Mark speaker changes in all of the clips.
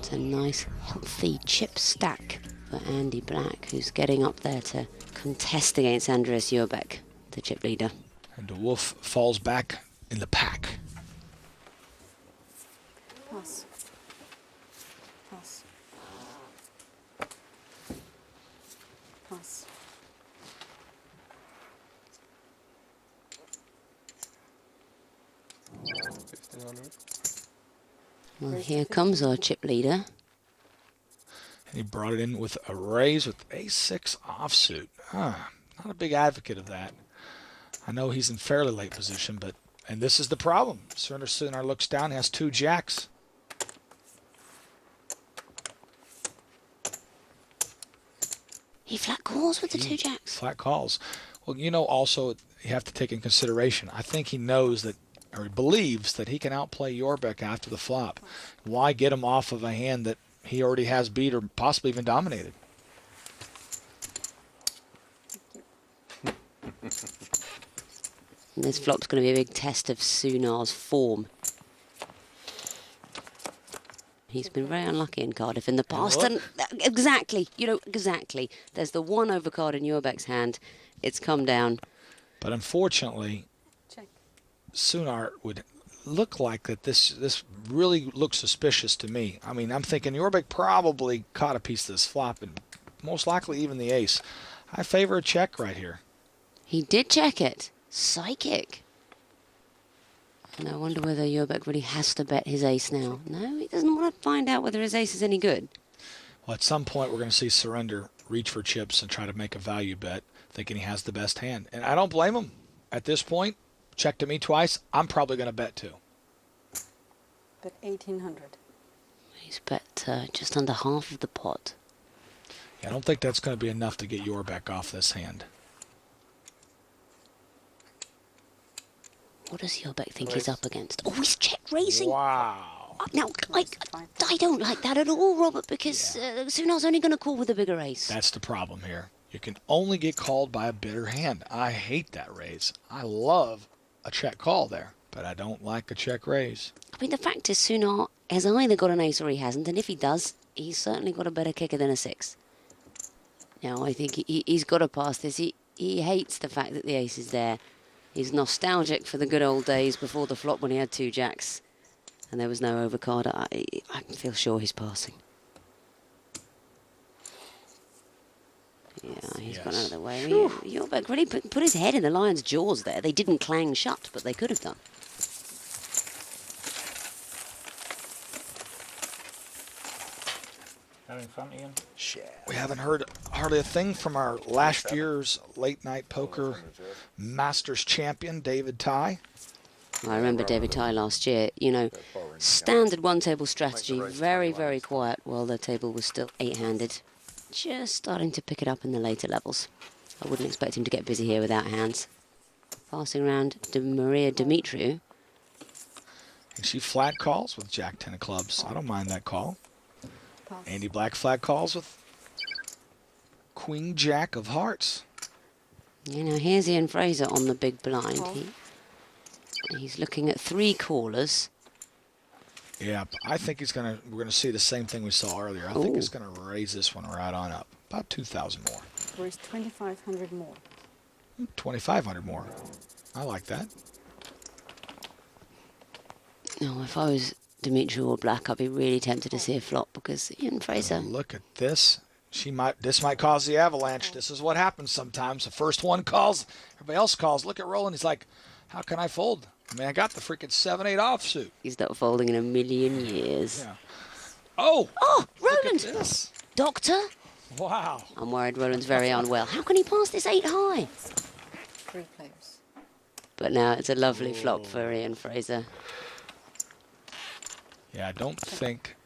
Speaker 1: It's a nice, healthy chip stack for Andy Black, who's getting up there to contest against Andreas Jurbeck, the chip leader.
Speaker 2: And De Wolf falls back in the pack.
Speaker 3: Pass. Pass. Pass.
Speaker 1: Well, here comes our chip leader.
Speaker 2: And he brought it in with a raise with a6 offsuit. Not a big advocate of that. I know he's in fairly late position, but, and this is the problem. Surinder Sunar looks down, he has 2 jacks.
Speaker 1: He flat calls with the 2 jacks.
Speaker 2: Flat calls. Well, you know, also you have to take in consideration, I think he knows that, or he believes that he can outplay Jurbeck after the flop. Why get him off of a hand that he already has beat or possibly even dominated?
Speaker 1: This flop's going to be a big test of Sunar's form. He's been very unlucky in Cardiff in the past. And exactly, exactly. There's the 1 overcard in Jurbeck's hand. It's come down.
Speaker 2: But unfortunately,
Speaker 3: Check.
Speaker 2: Sunar would look like that. This really looks suspicious to me. I mean, I'm thinking Jurbeck probably caught a piece of this flop, and most likely even the ace. I favor a check right here.
Speaker 1: He did check it. Psychic. And I wonder whether Jurbeck really has to bet his ace now. No, he doesn't want to find out whether his ace is any good.
Speaker 2: Well, at some point, we're going to see Surinder reach for chips and try to make a value bet, thinking he has the best hand. And I don't blame him. At this point, check to me twice, I'm probably going to bet too.
Speaker 3: Bet 1,800.
Speaker 1: He's bet just under half of the pot.
Speaker 2: Yeah, I don't think that's going to be enough to get Jurbeck off this hand.
Speaker 1: What does Jurbeck think he's up against? Oh, he's check raising.
Speaker 2: Wow.
Speaker 1: Now, I don't like that at all, Robert, because Sunar's only going to call with a bigger ace.
Speaker 2: That's the problem here. You can only get called by a bitter hand. I hate that raise. I love a check call there, but I don't like a check raise.
Speaker 1: I mean, the fact is Sunar has either got an ace or he hasn't, and if he does, he's certainly got a better kicker than a 6. Now, I think he's got to pass this. He hates the fact that the ace is there. He's nostalgic for the good old days before the flop when he had 2 jacks and there was no overcard. I feel sure he's passing. Yeah, he's gone out of the way. Jurbeck really put his head in the lion's jaws there. They didn't clang shut, but they could have done.
Speaker 4: Having fun, Ian?
Speaker 2: We haven't heard hardly a thing from our last year's late night poker Masters champion, David Ty.
Speaker 1: I remember David Ty last year. You know, standard one-table strategy, very, very quiet while the table was still 8-handed. Just starting to pick it up in the later levels. I wouldn't expect him to get busy here without hands. Passing around Maria Dimitriou.
Speaker 2: And she flat calls with Jack 10 of clubs. I don't mind that call.
Speaker 3: Pass.
Speaker 2: Andy Black flat calls with Queen Jack of hearts.
Speaker 1: You know, here's Ian Fraser on the big blind. He's looking at 3 callers.
Speaker 2: Yeah, I think we're gonna see the same thing we saw earlier. I think he's gonna raise this one right on up. About 2,000 more.
Speaker 3: Where's 2,500 more?
Speaker 2: 2,500 more. I like that.
Speaker 1: No, if I was Dimitriou or Black, I'd be really tempted to see a flop because Ian Fraser.
Speaker 2: Look at this. This might cause the avalanche. This is what happens sometimes. The first one calls, everybody else calls. Look at Roland. He's like, how can I fold? I mean, I got the freaking 7-8 offsuit.
Speaker 1: He's not folding in a million years.
Speaker 2: Yeah. Oh,
Speaker 1: Roland!
Speaker 2: look at this.
Speaker 1: Doctor?
Speaker 2: Wow.
Speaker 1: I'm worried Roland's very unwell. How can he pass this 8 high?
Speaker 3: 3 players.
Speaker 1: But now it's a lovely flop for Ian Fraser.
Speaker 2: Yeah, I don't think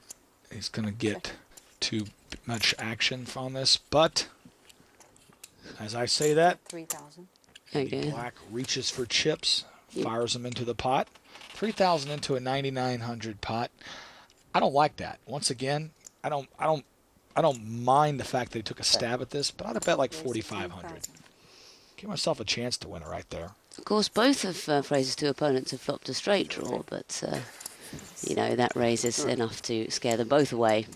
Speaker 2: he's going to get too much action from this, but as I say that,
Speaker 3: 3,000.
Speaker 1: Okay.
Speaker 2: Black reaches for chips, fires them into the pot. 3,000 into a 9,900 pot. I don't like that. Once again, I don't mind the fact that he took a stab at this, but I'd bet like 4,500. Give myself a chance to win it right there.
Speaker 1: Of course, both of Fraser's 2 opponents have flopped a straight draw, but you know, that raises enough to scare them both away.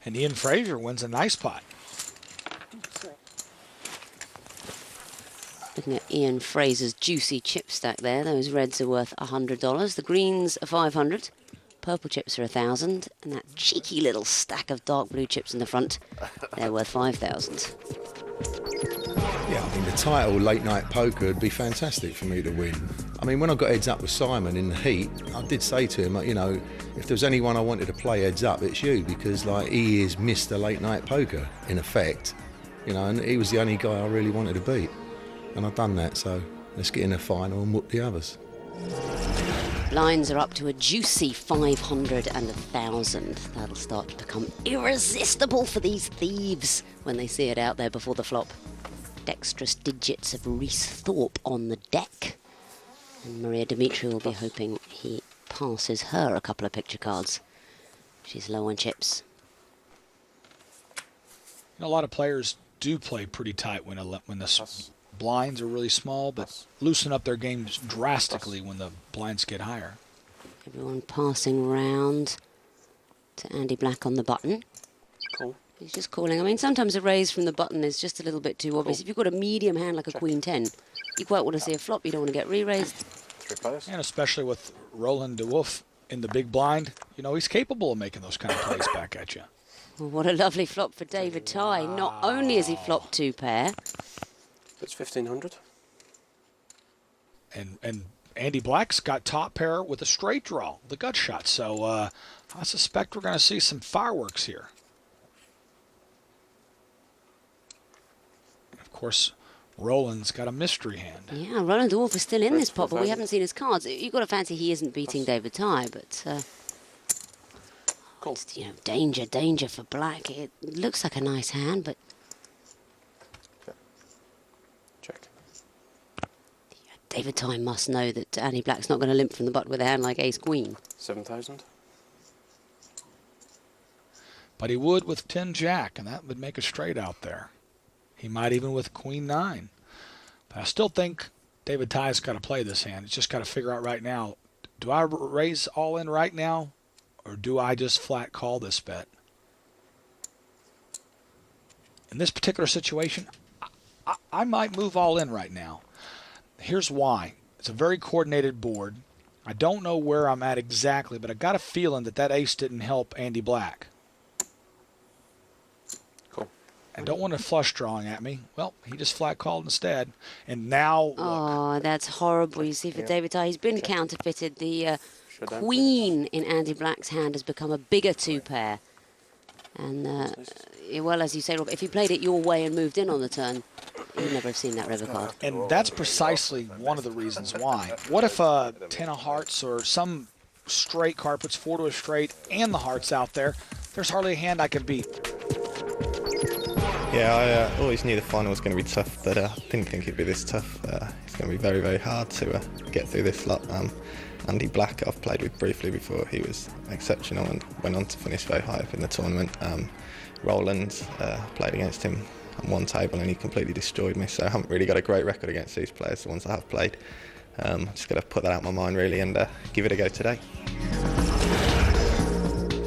Speaker 2: And Ian Fraser wins a nice pot.
Speaker 1: Looking at Ian Fraser's juicy chip stack there, those reds are worth $100. The greens are $500. Purple chips are $1,000. And that cheeky little stack of dark blue chips in the front, they're worth $5,000.
Speaker 4: Yeah, I think the title Late Night Poker would be fantastic for me to win. I mean, when I got heads up with Simon in the heat, I did say to him, you know, if there was anyone I wanted to play heads up, it's you, because like he is Mr. Late Night Poker in effect, you know, and he was the only guy I really wanted to beat, and I've done that. So let's get in the final and whoop the others.
Speaker 1: Blinds are up to a juicy 500 and 1,000. That'll start to become irresistible for these thieves when they see it out there before the flop. Dexterous digits of Reese Thorpe on the deck. And Maria Dimitri will be hoping he passes her a couple of picture cards. She's low on chips.
Speaker 2: You know, a lot of players do play pretty tight when the blinds are really small, but loosen up their games drastically when the blinds get higher.
Speaker 1: Everyone passing round to Andy Black on the button.
Speaker 5: Cool.
Speaker 1: He's just calling. I mean, sometimes a raise from the button is just a little bit too obvious. If you've got a medium hand like a Queen 10, you quite want to see a flop. You don't want to get re-raised.
Speaker 5: 3 players.
Speaker 2: And especially with Roland de Wolf in the big blind, you know, he's capable of making those kind of plays back at you.
Speaker 1: Well, what a lovely flop for David Tye. Not only has he flopped 2 pair.
Speaker 5: It's 1,500.
Speaker 2: And Andy Black's got top pair with a straight draw, the gut shot. So I suspect we're going to see some fireworks here. Of course, Roland's got a mystery hand.
Speaker 1: Yeah, Roland de Wolf is still in
Speaker 5: That's
Speaker 1: this pot, but we
Speaker 5: 4,000.
Speaker 1: haven't seen his cards. You've got to fancy he isn't beating David Tye, but
Speaker 5: Cool.
Speaker 1: it's, you know, danger for Black. It looks like a nice hand, but
Speaker 5: Check.
Speaker 1: David Tye must know that Andy Black's not going to limp from the button with a hand like Ace-Queen.
Speaker 5: 7,000.
Speaker 2: But he would with 10-Jack, and that would make a straight out there. He might even with Queen 9. But I still think David Tye's got to play this hand. He's just got to figure out right now, do I raise all in right now, or do I just flat call this bet? In this particular situation, I might move all in right now. Here's why. It's a very coordinated board. I don't know where I'm at exactly, but I got a feeling that ace didn't help Andy Black.
Speaker 5: Cool.
Speaker 2: I don't want a flush drawing at me. Well, he just flat called instead. And now, look,
Speaker 1: Oh, that's horrible. You see, for David Tye, he's been counterfeited. The
Speaker 5: Should I-
Speaker 1: Queen in Andy Black's hand has become a bigger 2 pair. And, well, as you say, Rob, if he played it your way and moved in on the turn, you'd never have seen that river card.
Speaker 2: and that's precisely one of the reasons why. What if a 10 of hearts or some straight card puts 4 to a straight and the hearts out there? There's hardly a hand I can beat.
Speaker 6: Yeah, I always knew the final was going to be tough, but I didn't think it'd be this tough. It's going to be very, very hard to get through this lot. Andy Black, I've played with briefly before. He was exceptional and went on to finish very high up in the tournament. Roland, played against him on one table and he completely destroyed me, so I haven't really got a great record against these players, the ones I have played. Just got to put that out of my mind really and give it a go today.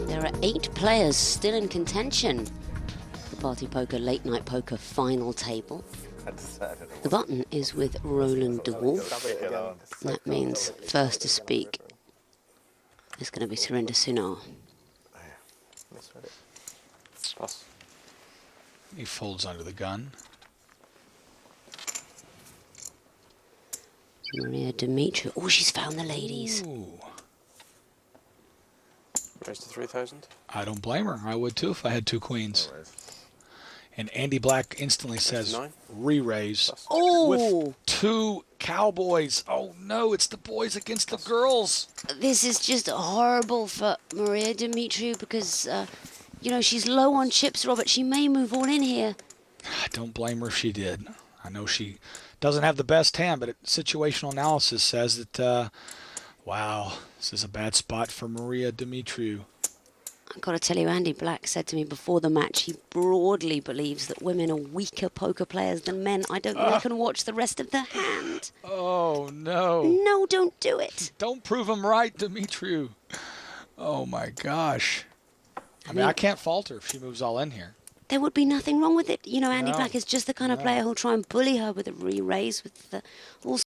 Speaker 1: There are 8 players still in contention. The Party Poker Late Night Poker final table. The button is with Roland de Wolf. That means first to speak is going to be Surinder Sunar.
Speaker 5: Pass.
Speaker 2: He folds under the gun.
Speaker 1: Maria Dimitri. Oh, she's found the ladies.
Speaker 2: Ooh,
Speaker 5: Raise to 3,000.
Speaker 2: I don't blame her. I would too if I had 2 queens. And Andy Black instantly says,
Speaker 5: 9.
Speaker 2: re-raise.
Speaker 1: Oh,
Speaker 2: With 2 cowboys. Oh no, it's the boys against the girls.
Speaker 1: this is just horrible for Maria Dimitri because, you know, she's low on chips, Robert. She may move all in here.
Speaker 2: I don't blame her if she did. I know she doesn't have the best hand, but situational analysis says that, wow, this is a bad spot for Maria Dimitri.
Speaker 1: I've got to tell you, Andy Black said to me before the match he broadly believes that women are weaker poker players than men. I don't think they can watch the rest of the hand.
Speaker 2: Oh, no.
Speaker 1: No, don't do it.
Speaker 2: Don't prove him right, Dimitriou. Oh, my gosh. I mean, I can't fault her if she moves all in here.
Speaker 1: There would be nothing wrong with it. You know, Andy
Speaker 2: No.
Speaker 1: Black is just the kind of player who'll try and bully her with a re-raise with all